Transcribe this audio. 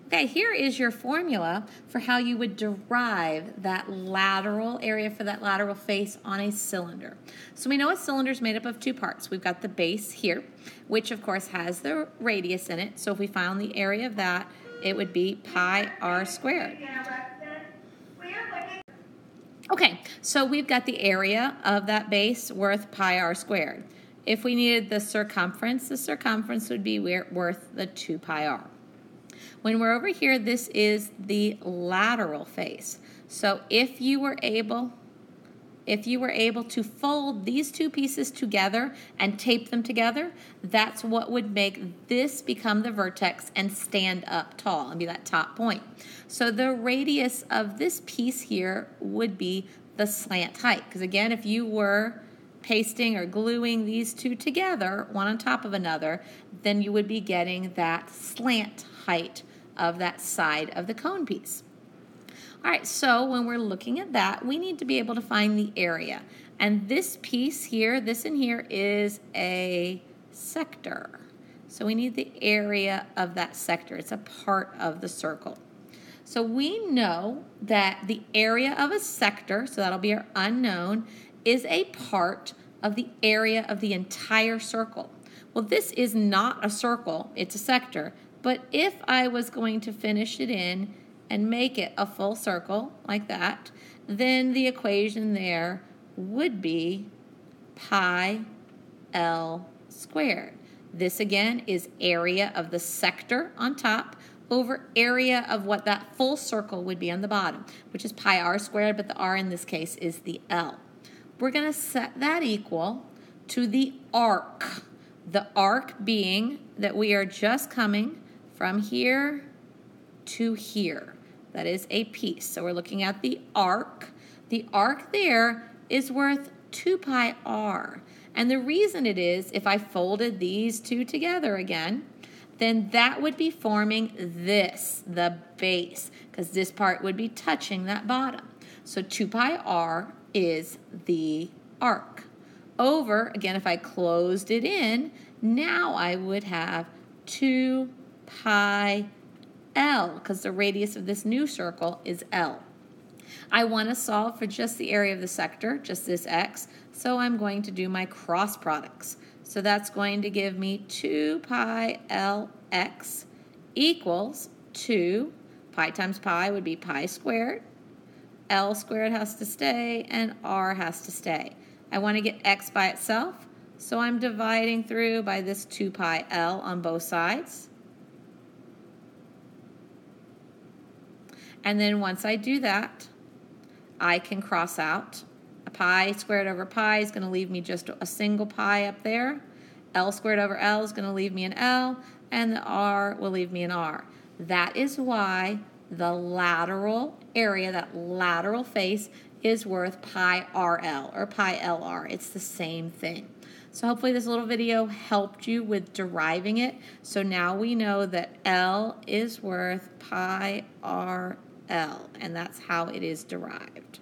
Okay, here is your formula for how you would derive that lateral area for that lateral face on a cylinder. So we know a cylinder is made up of two parts. We've got the base here, which of course has the radius in it. So if we found the area of that, it would be pi r squared. Okay, so we've got the area of that base worth pi r squared. If we needed the circumference would be worth the 2 pi r. When we're over here, this is the lateral face. So if you were able to fold these two pieces together and tape them together, that's what would make this become the vertex and stand up tall and be that top point. So the radius of this piece here would be the slant height. Because again, if you were pasting or gluing these two together, one on top of another, then you would be getting that slant height of that side of the cone piece. All right, so when we're looking at that, we need to be able to find the area. And this piece here, this in here, is a sector. So we need the area of that sector. It's a part of the circle. So we know that the area of a sector, so that'll be our unknown, is a part of the area of the entire circle. Well, this is not a circle, it's a sector. But if I was going to finish it in and make it a full circle like that, then the equation there would be pi L squared. This again is area of the sector on top over area of what that full circle would be on the bottom, which is pi r squared, but the r in this case is the L. We're going to set that equal to the arc. The arc being that we are just coming from here to here. That is a piece. So we're looking at the arc. The arc there is worth 2 pi r. And the reason it is, if I folded these two together again, then that would be forming this, the base, because this part would be touching that bottom. So 2 pi r is the arc. Over, again, if I closed it in, now I would have 2 pi L, because the radius of this new circle is L. I want to solve for just the area of the sector, just this x, so I'm going to do my cross products. So that's going to give me 2 pi Lx equals 2, pi times pi would be pi squared, L squared has to stay, and R has to stay. I want to get x by itself, so I'm dividing through by this 2 pi L on both sides. And then once I do that, I can cross out. A pi squared over pi is going to leave me just a single pi up there. L squared over L is going to leave me an L, and the R will leave me an R. That is why the lateral area, that lateral face, is worth pi RL or pi LR. It's the same thing. So hopefully this little video helped you with deriving it. So now we know that L is worth pi RL, and that's how it is derived.